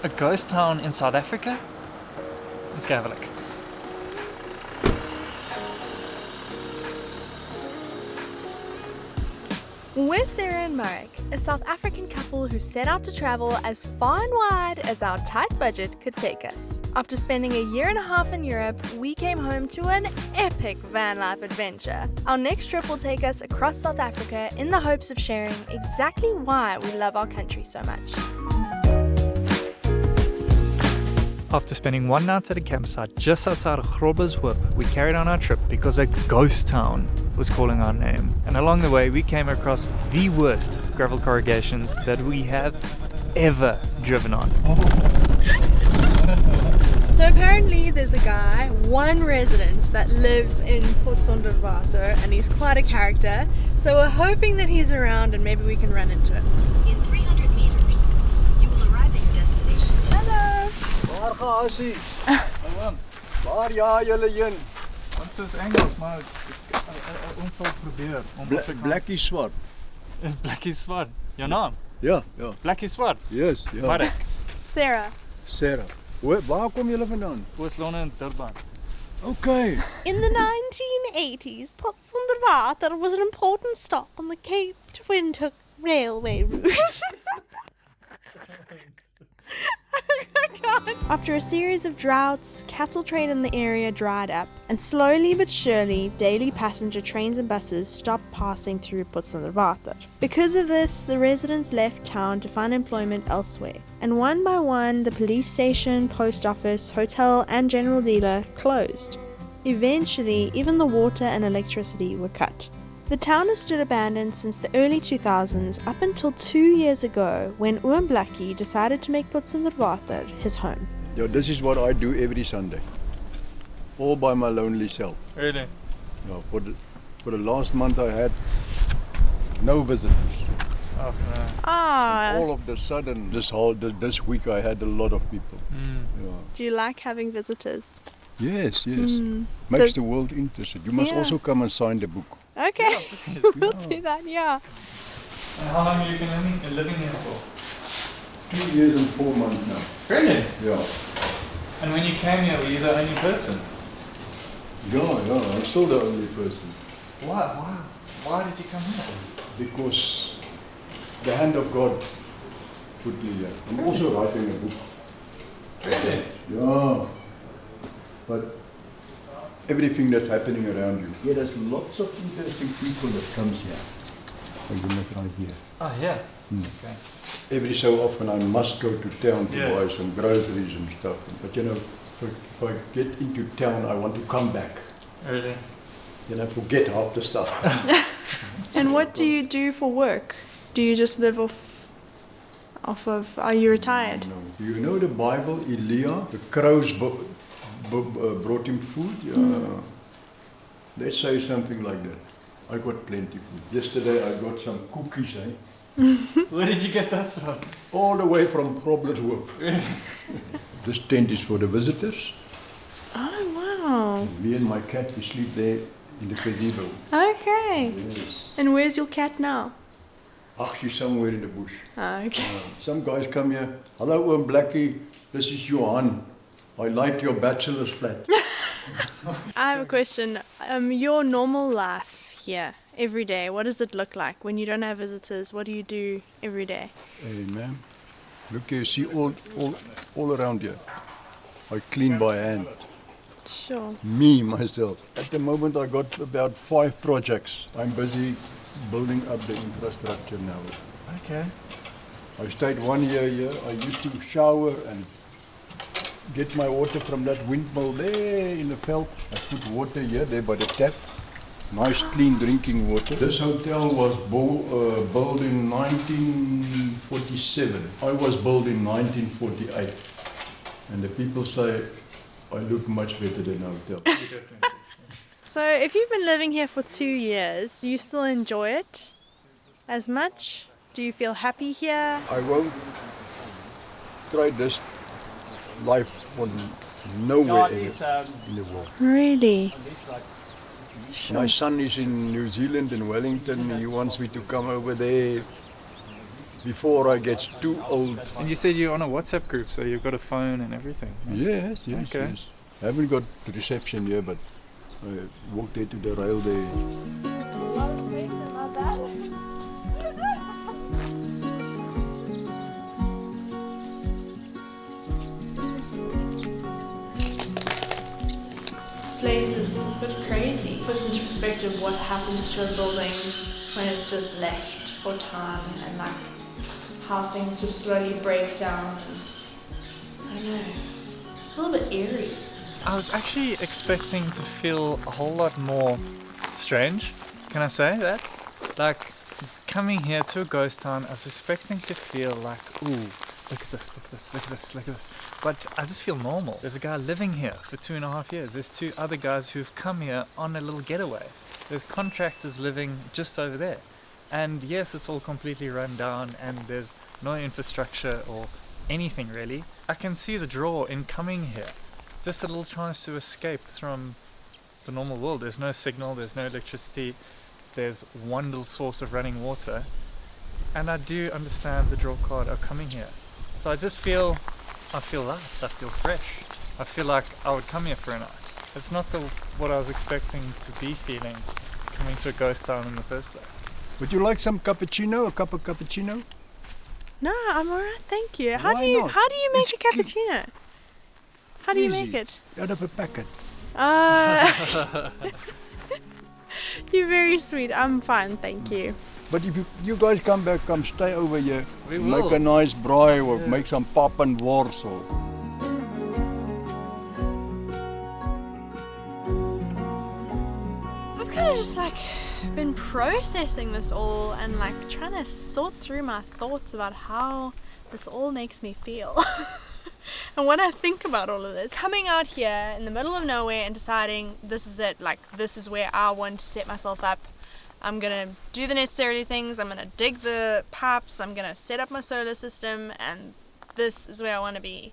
A ghost town in South Africa? Let's go have a look. We're Sarah and Marek, a South African couple who set out to travel as far and wide as our tight budget could take us. After spending a year and a half in Europe, we came home to an epic van life adventure. Our next trip will take us across South Africa in the hopes of sharing exactly why we love our country so much. After spending one night at a campsite just outside of Groblershoop, we carried on our trip because a ghost town was calling our name. And along the way, we came across the worst gravel corrugations that we have ever driven on. So apparently there's a guy, one resident, that lives in Putsonderwater, and he's quite a character. So we're hoping that he's around and maybe we can run into him. In 300 meters, you will arrive at your destination. Hello! Waar gaan Assie? Waar ja julle heen? Ons is Engels, maar ons sal probeer om Blakkie swart. Blakkie swart. Jou naam? Ja, ja. Blakkie swart. Yes, ja. Marek. Sarah. Sarah. Waar kom julle vandaan? Oos-London, Durban. Okay. In the 1980s, Putsonderwater was an important stop on the Cape to Windhoek railway route. After a series of droughts, cattle trade in the area dried up, and slowly but surely, daily passenger trains and buses stopped passing through Putsonderwater. Because of this, the residents left town to find employment elsewhere, and one by one, the police station, post office, hotel, and general dealer closed. Eventually, even the water and electricity were cut. The town has stood abandoned since the early 2000s up until 2 years ago when Oom Blakkie decided to make Putsonderwater his home. Yeah, this is what I do every Sunday. All by my lonely self. Really? Yeah, for the last month I had no visitors. Oh, no. Ah, All of the sudden, this week I had a lot of people. Yeah. do you like having visitors? Yes, yes. Makes the world interested. You must Yeah. also come and sign the book. Okay, we'll do that, yeah. And how long have you been living here for? 2 years and 4 months now. Really? Yeah. And when you came here, were you the only person? Yeah, I'm still the only person. Why? Why did you come here? Because the hand of God put me here. I'm also writing a book. Really? Yeah. But everything that's happening around you. Yeah, there's lots of interesting people that comes here. Oh, you must right here. Oh, yeah. Okay. Every so often I must go to town to Yes. buy some groceries and stuff. But you know, if I get into town, I want to come back. Really? Then I forget half the stuff. And what do you do for work? Do you just live off of, are you retired? No. Do you know the Bible, Elijah? The crows brought him food. Yeah. Let's say something like that. I got plenty food. Yesterday I got some cookies. Where did you get that from? All the way from Groblershoop. This tent is for the visitors. Oh, wow. Me and my cat, we sleep there in the gazebo. Okay. Yes. And where's your cat now? Ach, she's somewhere in the bush. Oh, okay. Some guys come here. Hello, Oom Blakkie. This is Johan. I like your bachelor's flat. I have a question. Your normal life here, every day, what does it look like? When you don't have visitors, what do you do every day? Hey, ma'am. Look here, see all around here. I clean by hand. Sure. Me, myself. At the moment, I got about 5 projects. I'm busy building up the infrastructure now. Okay. I stayed 1 year here. I used to shower and get my water from that windmill there in the veld. I put water here, there by the tap. Nice, clean drinking water. This hotel was built in 1947. I was built in 1948. And the people say I look much better than the hotel. So if you've been living here for 2 years, do you still enjoy it as much? Do you feel happy here? I won't try this life for nowhere else in the world. Really? My son is in New Zealand, in Wellington. He wants me to come over there. before I get too old. And you said you're on a WhatsApp group, so you've got a phone and everything. Yes, Okay. yes. I haven't got reception here, but I walked there to the rail there. This place is a bit crazy. Puts into perspective what happens to a building when it's just left for time, and like how things just slowly break down. I don't know. It's a little bit eerie. I was actually expecting to feel a whole lot more strange. Can I say that? Like, coming here to a ghost town, I was expecting to feel like, ooh, look at this, look at this, look at this, look at this. But I just feel normal. There's a guy living here for 2.5 years. There's 2 other guys who've come here on a little getaway. There's contractors living just over there. And yes, it's all completely run down and there's no infrastructure or anything really. I can see the draw in coming here. Just a little chance to escape from the normal world. There's no signal, there's no electricity, there's one little source of running water. And I do understand the draw card of coming here. So I feel light, I feel fresh. I feel like I would come here for a night. It's not what I was expecting to be feeling coming to a ghost town in the first place. Would you like some cappuccino? A cup of cappuccino? No, I'm alright, thank you. Why not? How do you make It's a cappuccino? How do you Easy. make it? Out of a packet. You're very sweet. I'm fine, thank you. But if you guys come back, come stay over here. We Make will. a nice braai or Yeah. make some pap and wors or. I've kind of just like been processing this all and like trying to sort through my thoughts about how this all makes me feel. And when I think about all of this, coming out here in the middle of nowhere and deciding this is it, like this is where I want to set myself up. I'm gonna do the necessary things, I'm gonna dig the pipes, I'm gonna set up my solar system, and this is where I want to be.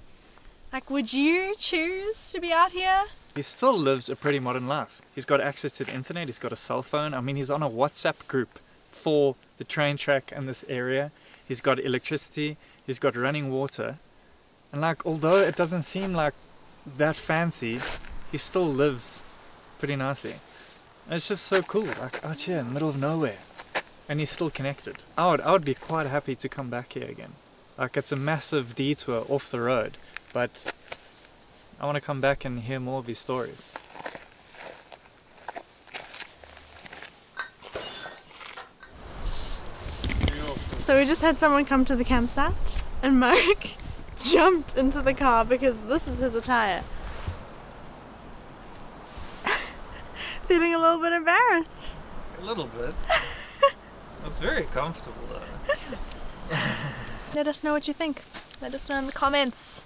Like, would you choose to be out here? He still lives a pretty modern life. He's got access to the internet, he's got a cell phone. I mean, he's on a WhatsApp group for the train track and this area. He's got electricity, he's got running water. And like, although it doesn't seem like that fancy, he still lives pretty nicely. And it's just so cool, like out here in the middle of nowhere. And he's still connected. I would be quite happy to come back here again. Like, it's a massive detour off the road, but I want to come back and hear more of his stories. So we just had someone come to the campsite and Marek jumped into the car because this is his attire. Feeling a little bit embarrassed. A little bit. It's very comfortable though. Let us know what you think. Let us know in the comments.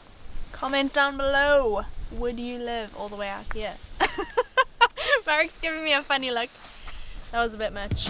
Comment down below. Would you live all the way out here? Marek's giving me a funny look. That was a bit much.